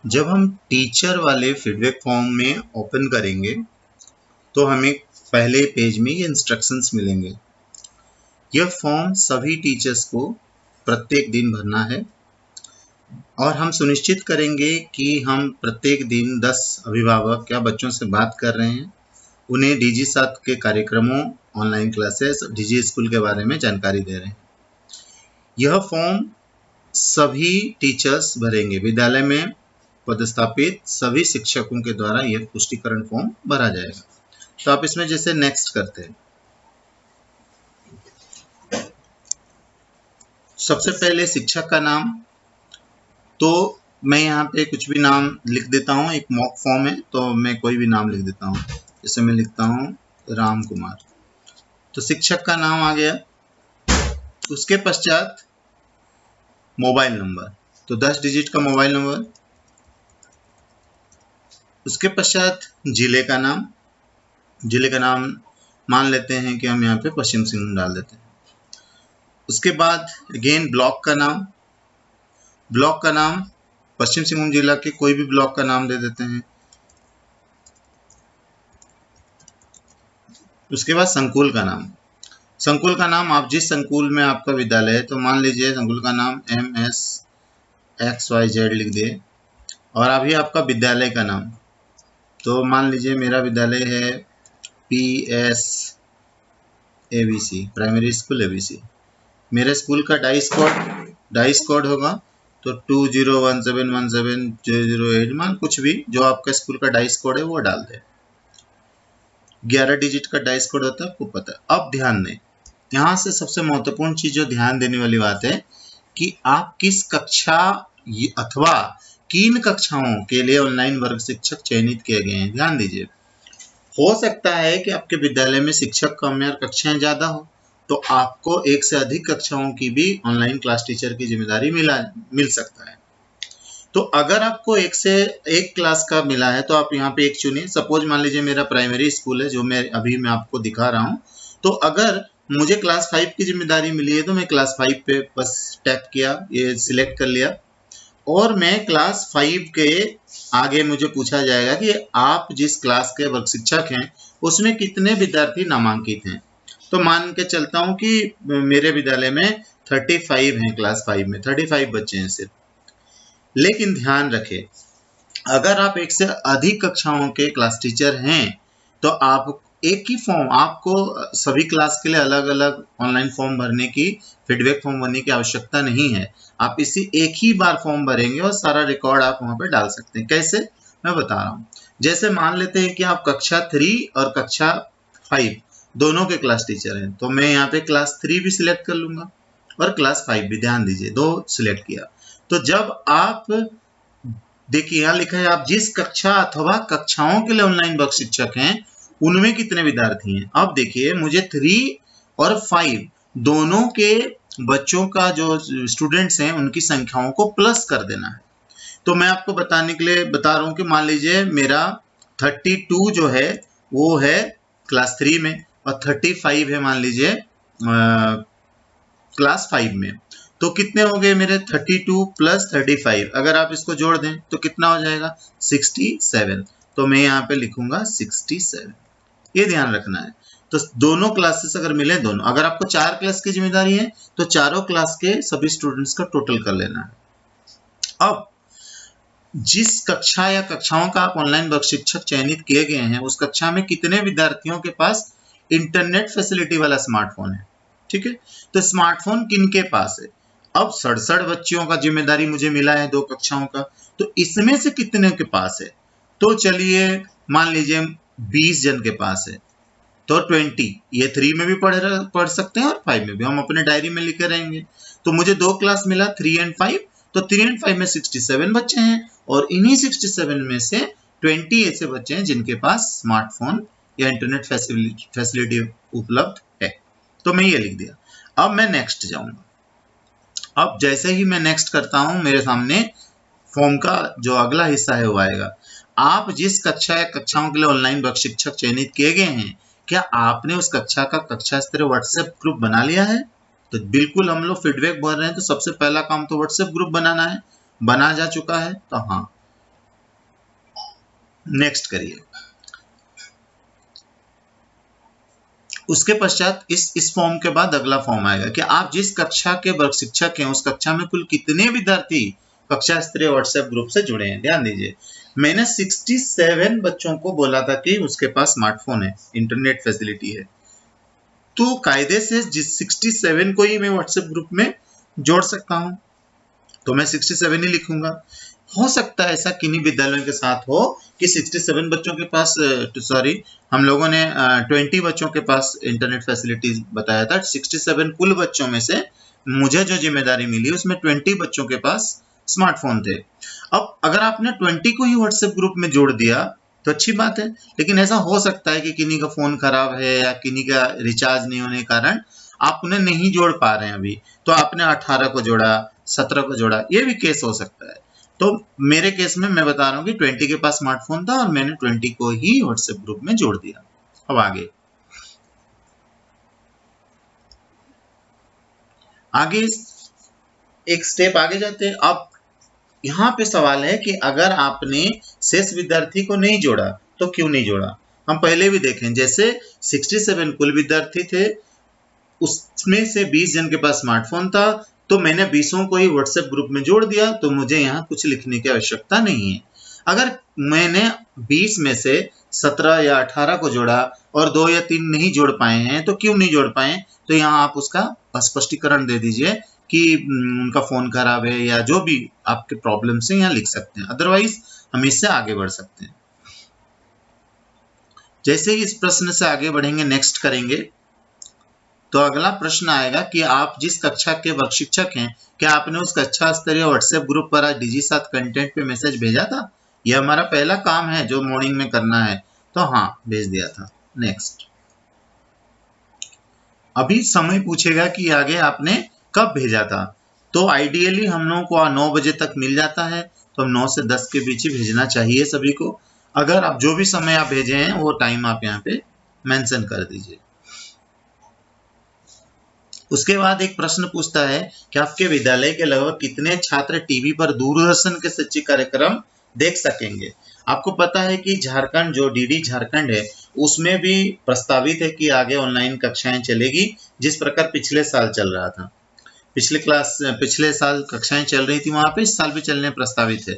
जब हम टीचर वाले फीडबैक फॉर्म में ओपन करेंगे तो हमें पहले पेज में ये इंस्ट्रक्शंस मिलेंगे। यह फॉर्म सभी टीचर्स को प्रत्येक दिन भरना है और हम सुनिश्चित करेंगे कि हम प्रत्येक दिन 10 अभिभावक या बच्चों से बात कर रहे हैं, उन्हें डीजी साथ के कार्यक्रमों, ऑनलाइन क्लासेस, डीजी स्कूल के बारे में जानकारी दे रहे हैं। यह फॉर्म सभी टीचर्स भरेंगे। विद्यालय में पदस्थापित सभी शिक्षकों के द्वारा यह पुष्टिकरण फॉर्म भरा जाएगा। तो आप इसमें जैसे नेक्स्ट करते हैं, सबसे पहले शिक्षक का नाम, तो मैं यहाँ पे कुछ भी नाम लिख देता हूँ। एक मॉक फॉर्म है तो मैं कोई भी नाम लिख देता हूँ। जैसे मैं लिखता हूँ राम कुमार, तो शिक्षक का नाम आ गया। उसके पश्चात मोबाइल नंबर, तो 10 डिजिट का मोबाइल नंबर। उसके पश्चात जिले का नाम, जिले का नाम मान लेते हैं कि हम यहाँ पे पश्चिम सिंहभूम डाल देते हैं। उसके बाद अगेन ब्लॉक का नाम, ब्लॉक का नाम पश्चिम सिंहभूम जिला के कोई भी ब्लॉक का नाम दे देते हैं। उसके बाद संकुल का नाम, संकुल का नाम आप जिस संकुल में आपका विद्यालय है, तो मान लीजिए संकुल का नाम MSXYZ लिख दिए। और अभी आपका विद्यालय का नाम, तो मान लीजिए मेरा विद्यालय है PSABC, प्राइमरी स्कूल ABC। मेरे स्कूल का डाइस कोड होगा तो 2017170008, मान कुछ भी जो आपका स्कूल का डाइस कोड है वो डाल दें। 11 डिजिट का डाइस कोड होता है, आपको पता है। अब ध्यान दें, यहाँ से सबसे महत्वपूर्ण चीज जो ध्यान देने वाली बात है कि आप किस कक्षा अथवा किन कक्षाओं के लिए ऑनलाइन वर्ग शिक्षक चयनित किए गए हैं। ध्यान दीजिए, हो सकता है कि आपके विद्यालय में शिक्षक कम या कक्षाएं ज्यादा हो, तो आपको एक से अधिक कक्षाओं की भी ऑनलाइन क्लास टीचर की जिम्मेदारी मिल सकता है। तो अगर आपको एक क्लास का मिला है तो आप यहाँ पे एक चुनिए। सपोज मान लीजिए मेरा प्राइमरी स्कूल है जो मैं आपको दिखा रहा हूँ, तो अगर मुझे क्लास 5 की जिम्मेदारी मिली है तो मैं क्लास 5 पे बस टैप किया, ये सिलेक्ट कर लिया, और मैं क्लास 5 के आगे मुझे पूछा जाएगा कि आप जिस क्लास के वर्ग शिक्षक हैं उसमें कितने विद्यार्थी नामांकित हैं। तो मान के चलता हूं कि मेरे विद्यालय में 35 हैं, क्लास 5 में 35 बच्चे हैं सिर्फ। लेकिन ध्यान रखें, अगर आप एक से अधिक कक्षाओं के क्लास टीचर हैं तो आप एक ही फॉर्म, आपको सभी क्लास के लिए अलग अलग ऑनलाइन फॉर्म भरने की, फीडबैक फॉर्म भरने की आवश्यकता नहीं है। आप इसी एक ही बार फॉर्म भरेंगे और सारा रिकॉर्ड आप वहां पे डाल सकते हैं। कैसे, मैं बता रहा हूँ। जैसे मान लेते हैं कि आप कक्षा 3 और कक्षा 5 दोनों के क्लास टीचर हैं, तो मैं यहाँ पे क्लास 3 भी सिलेक्ट कर लूंगा और क्लास 5 भी। ध्यान दीजिए, दो सिलेक्ट किया। तो जब आप देखिए यहाँ लिखा है आप जिस कक्षा अथवा कक्षाओं के लिए ऑनलाइन वर्ग शिक्षक हैं उनमें कितने विद्यार्थी हैं। अब देखिए मुझे 3 और 5 दोनों के बच्चों का जो स्टूडेंट्स हैं उनकी संख्याओं को प्लस कर देना है। तो मैं आपको बताने के लिए बता रहा हूं कि मान लीजिए मेरा 32 जो है वो है क्लास 3 में और 35 है मान लीजिए क्लास 5 में। तो कितने हो गए मेरे 32 प्लस 35, अगर आप इसको जोड़ दें तो कितना हो जाएगा 67। तो मैं यहाँ पे लिखूंगा 67, ये ध्यान रखना है। तो दोनों क्लासेस अगर मिले, दोनों, अगर आपको 4 क्लास की जिम्मेदारी है तो चारों क्लास के सभी स्टूडेंट्स का टोटल कर लेना है। अब जिस कक्षा या कक्षाओं का आप ऑनलाइन वर्ग शिक्षक चयनित किए गए हैं उस कक्षा में कितने विद्यार्थियों के पास इंटरनेट फैसिलिटी वाला स्मार्टफोन है। ठीक है, तो स्मार्टफोन किनके पास है। अब 67 बच्चियों का जिम्मेदारी मुझे मिला है 2 कक्षाओं का, तो इसमें से कितने के पास है। तो चलिए मान लीजिए 20 जन के पास है, तो 20, ये 3 में भी पढ़ सकते हैं और 5 में भी, हम अपने डायरी में लिखे रहेंगे। तो मुझे 2 क्लास मिला 3 एंड 5, तो 3 एंड 5 में 67 बच्चे हैं और इन्हीं 67 में से 20 ऐसे बच्चे हैं जिनके पास स्मार्टफोन या इंटरनेट फैसिलिटी उपलब्ध है। तो मैं ये लिख दिया। अब मैं नेक्स्ट जाऊंगा। अब जैसे ही मैं नेक्स्ट करता हूं मेरे सामने फॉर्म का जो अगला हिस्सा है वो आएगा। आप जिस कक्षा या कक्षाओं के लिए ऑनलाइन वर्ग शिक्षक चयनित किए गए हैं, क्या आपने उस कक्षा का कक्षा स्तरीय व्हाट्सएप ग्रुप बना लिया है। तो बिल्कुल, हम लोग फीडबैक भर रहे हैं तो सबसे पहला काम तो व्हाट्सएप ग्रुप बनाना है। बना जा चुका है तो हाँ, नेक्स्ट करिए। उसके पश्चात इस फॉर्म के बाद अगला फॉर्म आएगा कि आप जिस कक्षा के वर्ग शिक्षक हैं उस कक्षा में कुल कितने विद्यार्थी कक्षा स्तरीय व्हाट्सएप ग्रुप से जुड़े हैं। ध्यान दीजिए, मैंने 67 बच्चों को बोला था कि उसके पास स्मार्टफोन है, इंटरनेट फैसिलिटी है, तो कायदे से जिस 67 को ही मैं व्हाट्सएप ग्रुप में जोड़ सकता हूं, तो मैं 67 ही लिखूंगा। हो सकता है ऐसा किन्हीं विद्यालयों के साथ हो कि 67 बच्चों के पास सॉरी हम लोगों ने 20 बच्चों के पास इंटरनेट फैसिलिटीज बताया था। 67 कुल बच्चों में से मुझे जो जिम्मेदारी मिली उसमें 20 बच्चों के पास स्मार्टफोन थे। अब अगर आपने 20 को ही व्हाट्सएप ग्रुप में जोड़ दिया तो अच्छी बात है, लेकिन ऐसा हो सकता है कि किन्हीं का फोन खराब है या किन्हीं का रिचार्ज नहीं होने के कारण आप उन्हें नहीं जोड़ पा रहे हैं अभी, तो आपने 18 को जोड़ा, 17 को जोड़ा, ये भी केस हो सकता है। तो मेरे केस में मैं बता रहा हूं कि 20 के पास स्मार्टफोन था और मैंने 20 को ही व्हाट्सएप ग्रुप में जोड़ दिया। अब आगे एक स्टेप आगे जाते हैं। अब यहाँ पे सवाल है कि अगर आपने शेष विद्यार्थी को नहीं जोड़ा तो क्यों नहीं जोड़ा। हम पहले भी देखें, जैसे 67 कुल विद्यार्थी थे, उसमें से 20 जन के पास स्मार्टफोन था, तो मैंने 20 को ही व्हाट्सएप ग्रुप में जोड़ दिया, तो मुझे यहाँ कुछ लिखने की आवश्यकता नहीं है। अगर मैंने 20 में से 17 या 18 को जोड़ा और 2 या 3 नहीं जोड़ पाए हैं, तो क्यों नहीं जोड़ पाए, तो यहाँ आप उसका स्पष्टीकरण दे दीजिए कि उनका फोन खराब है या जो भी आपके प्रॉब्लम से यहाँ लिख सकते हैं, अदरवाइज हम इससे आगे बढ़ सकते हैं। जैसे ही इस प्रश्न से आगे बढ़ेंगे, नेक्स्ट करेंगे, तो अगला प्रश्न आएगा कि आप जिस कक्षा के वर्ग शिक्षक हैं, क्या आपने उस कक्षा स्तरीय व्हाट्सएप ग्रुप पर आज DigiSath कंटेंट पे मैसेज भेजा था। यह हमारा पहला काम है जो मॉर्निंग में करना है, तो हाँ भेज दिया था। नेक्स्ट। अभी समय पूछेगा कि आगे आपने कब भेजा था, तो आइडियली हम लोगों को 9 बजे तक मिल जाता है, तो हम 9 से 10 के बीच ही भेजना चाहिए सभी को। अगर आप जो भी समय आप भेजे हैं वो टाइम आप यहाँ पे मेंशन कर दीजिए। उसके बाद एक प्रश्न पूछता है कि आपके विद्यालय के लगभग कितने छात्र टीवी पर दूरदर्शन के शैक्षिक कार्यक्रम देख सकेंगे। आपको पता है कि झारखंड जो डीडी झारखंड है उसमें भी प्रस्तावित है कि आगे ऑनलाइन कक्षाएं चलेगी, जिस प्रकार पिछले साल चल रहा था। पिछले साल कक्षाएं चल रही थी वहां पे, इस साल भी चलने प्रस्तावित है।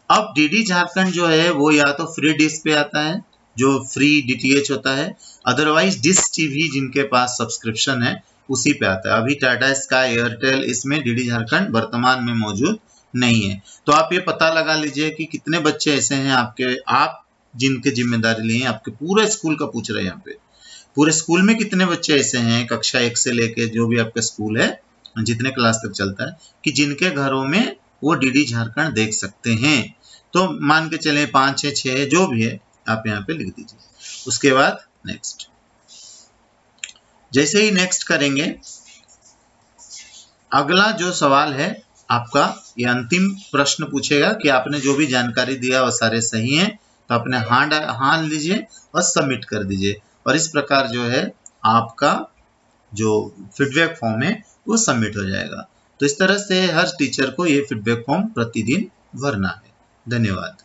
अब डीडी झारखंड जो है वो या तो फ्री डिश पे आता है, जो फ्री DTH होता है, अदरवाइज डिश टीवी जिनके पास सब्सक्रिप्शन है उसी पे आता है। अभी टाटा स्काई, एयरटेल इसमें डीडी झारखंड वर्तमान में मौजूद नहीं है। तो आप ये पता लगा लीजिए कि कितने बच्चे ऐसे हैं आपके, आप जिनके जिम्मेदारी लिए आपके पूरे स्कूल का पूछ रहे हैं। यहाँ पे पूरे स्कूल में कितने बच्चे ऐसे हैं कक्षा 1 से लेके जो भी आपका स्कूल है, जितने क्लास तक चलता है, कि जिनके घरों में वो डीडी झारखंड देख सकते हैं। तो मान के चले 5 6 6 जो भी है आप यहाँ पे लिख दीजिए। उसके बाद नेक्स्ट। जैसे ही नेक्स्ट करेंगे, अगला जो सवाल है आपका, ये अंतिम प्रश्न पूछेगा कि आपने जो भी जानकारी दिया वो सारे सही हैं, तो अपने हाँ लीजिए और सबमिट कर दीजिए, और इस प्रकार जो है आपका जो फीडबैक फॉर्म है वो सबमिट हो जाएगा। तो इस तरह से हर टीचर को ये फीडबैक फॉर्म प्रतिदिन भरना है। धन्यवाद।